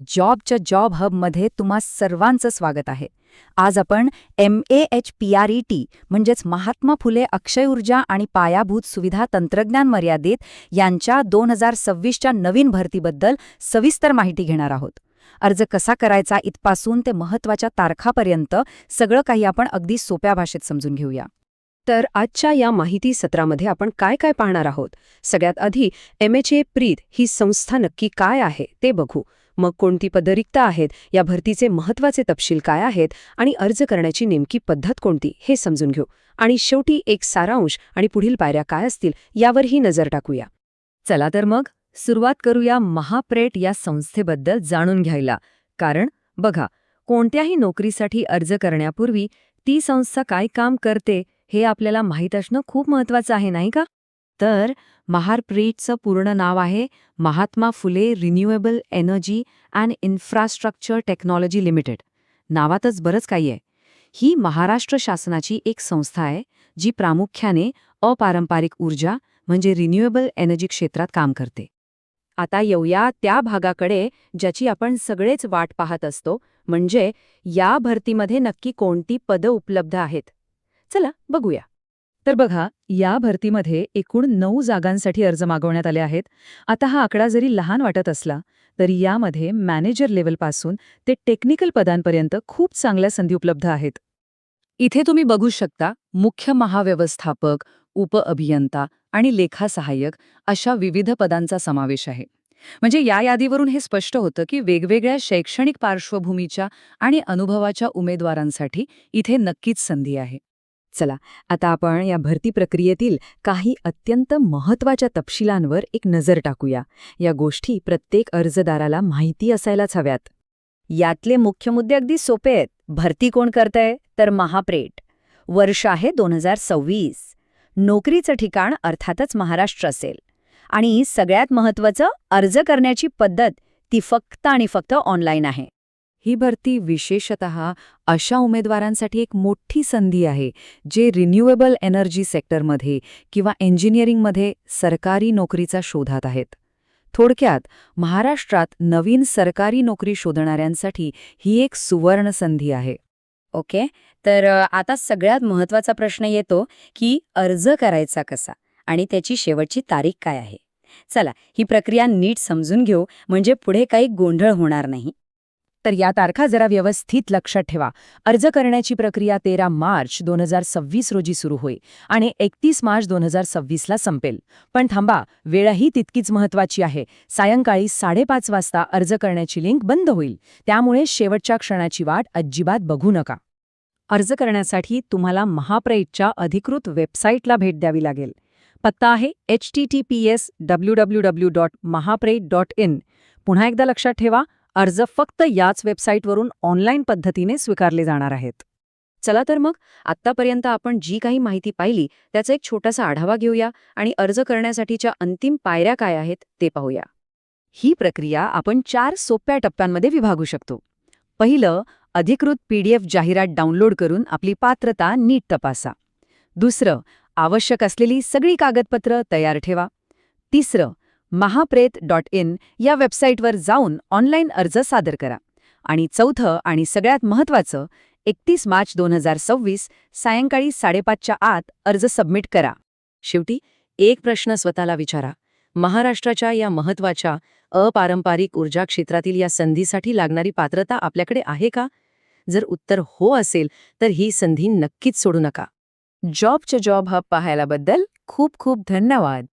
जॉबच्या जॉब हबमध्ये तुम्हा सर्वांचं स्वागत आहे. आज आपण MAHPRET म्हणजेच महात्मा फुले अक्षय ऊर्जा आणि पायाभूत सुविधा तंत्रज्ञान मर्यादित यांच्या 2026च्या नवीन भरतीबद्दल सविस्तर माहिती घेणार आहोत. अर्ज कसा करायचा इथपासून ते महत्त्वाच्या तारखापर्यंत सगळं काही आपण अगदी सोप्या भाषेत समजून घेऊया. तर आजच्या या माहिती सत्रामध्ये आपण काय काय पाहणार आहोत. सगळ्यात आधी MHAPRET ही संस्था नक्की काय आहे ते बघू. मग कोणती पदं रिक्त आहेत, या भरतीचे महत्त्वाचे तपशील काय आहेत आणि अर्ज करण्याची नेमकी पद्धत कोणती हे समजून घेऊ. आणि शेवटी एक सारांश आणि पुढील पायऱ्या काय असतील यावरही नजर टाकूया. चला तर मग सुरुवात करूया महाप्रेट या संस्थेबद्दल जाणून घ्यायला. कारण बघा, कोणत्याही नोकरीसाठी अर्ज करण्यापूर्वी ती संस्था काय काम करते हे आपल्याला माहीत असणं खूप महत्त्वाचं आहे, नाही का? तर महाप्रेटचं पूर्ण नाव आहे Mahatma Phule renewable energy and infrastructure technology limited. नावातच बरंच काही आहे. ही महाराष्ट्र शासनाची एक संस्था आहे जी प्रामुख्याने अपारंपरिक ऊर्जा म्हणजे रिन्युएबल एनर्जी क्षेत्रात काम करते. आता येऊया त्या भागाकडे ज्याची आपण सगळेच वाट पाहत असतो, म्हणजे या भरतीमध्ये नक्की कोणती पदं उपलब्ध आहेत. चला बघूया. तर बघा, या भरतीमध्ये एकूण 9 जागांसाठी अर्ज मागवण्यात आले आहेत. आता हा आकडा जरी लहान वाटत असला तरी यामध्ये मॅनेजर लेव्हलपासून ते टेक्निकल पदांपर्यंत खूप चांगल्या संधी उपलब्ध आहेत. इथे तुम्ही बघू शकता, मुख्य महाव्यवस्थापक, उपअभियंता आणि लेखासहाय्यक अशा विविध पदांचा समावेश आहे. म्हणजे या यादीवरून हे स्पष्ट होतं की वेगवेगळ्या शैक्षणिक पार्श्वभूमीच्या आणि अनुभवाच्या उमेदवारांसाठी इथे नक्कीच संधी आहे. चला, आता आपण या भरती प्रक्रियेतील काही अत्यंत महत्त्वाच्या तपशिलांवर एक नजर टाकूया. या गोष्टी प्रत्येक अर्जदाराला माहिती असायलाच हव्यात. यातले मुख्य मुद्दे अगदी सोपे आहेत. भरती कोण करतंय? तर महाप्रेट. वर्ष आहे 2026. नोकरीचं ठिकाण अर्थातच महाराष्ट्र असेल. आणि सगळ्यात महत्त्वाचं, अर्ज करण्याची पद्धत ती फक्त आणि फक्त ऑनलाईन आहे. ही भरती विशेषतः अशा उमेदवारांसाठी एक मोठी संधी आहे जे रिन्युएबल एनर्जी सेक्टरमध्ये किंवा इंजिनिअरिंगमध्ये सरकारी नोकरीचा शोधात आहेत. थोडक्यात, महाराष्ट्रात नवीन सरकारी नोकरी शोधणाऱ्यांसाठी ही एक सुवर्ण संधी आहे. ओके, तर आता सगळ्यात महत्त्वाचा प्रश्न येतो की अर्ज करायचा कसा आणि त्याची शेवटची तारीख काय आहे. चला, ही प्रक्रिया नीट समजून घेऊ म्हणजे पुढे काही गोंधळ होणार नाही. तर या तारखा जरा व्यवस्थित लक्षात ठेवा. अर्ज करण्याची प्रक्रिया 13 मार्च 2026 रोजी सुरू होईल आणि 31 मार्च 2026ला संपेल. पण थांबा, वेळही तितकीच महत्त्वाची आहे. सायंकाळी 5:30 वाजता अर्ज करण्याची लिंक बंद होईल. त्यामुळे शेवटच्या क्षणाची वाट अजिबात बघू नका. अर्ज करण्यासाठी तुम्हाला महाप्रेटच्या अधिकृत वेबसाईटला भेट द्यावी लागेल. पत्ता आहे https://www.mahaprete.in. पुन्हा एकदा लक्षात ठेवा, अर्ज फक्त याच वेबसाईटवरून ऑनलाईन पद्धतीने स्वीकारले जाणार आहेत. चला तर मग, आत्तापर्यंत आपण जी काही माहिती पाहिली त्याचा एक छोटासा आढावा घेऊया आणि अर्ज करण्यासाठीच्या अंतिम पायऱ्या काय आहेत ते पाहूया. ही प्रक्रिया आपण 4 सोप्या टप्प्यांमध्ये विभागू शकतो. पहिलं, अधिकृत PDF जाहिरात डाउनलोड करून आपली पात्रता नीट तपासा. दुसरं, आवश्यक असलेली सगळी कागदपत्र तयार ठेवा. तिसरं, mahaprete.in या वेबसाईटवर जाऊन ऑनलाईन अर्ज सादर करा. आणि चौथं आणि सगळ्यात महत्त्वाचं, 31 मार्च 2026 सायंकाळी 5:30च्या आत अर्ज सबमिट करा. शेवटी एक प्रश्न स्वतःला विचारा, महाराष्ट्राच्या या महत्त्वाच्या अपारंपरिक ऊर्जा क्षेत्रातील या संधीसाठी लागणारी पात्रता आपल्याकडे आहे का? जर उत्तर हो असेल तर ही संधी नक्कीच सोडू नका. जॉबच्या जॉब हब पाहायल्याबद्दल खूप खूप धन्यवाद.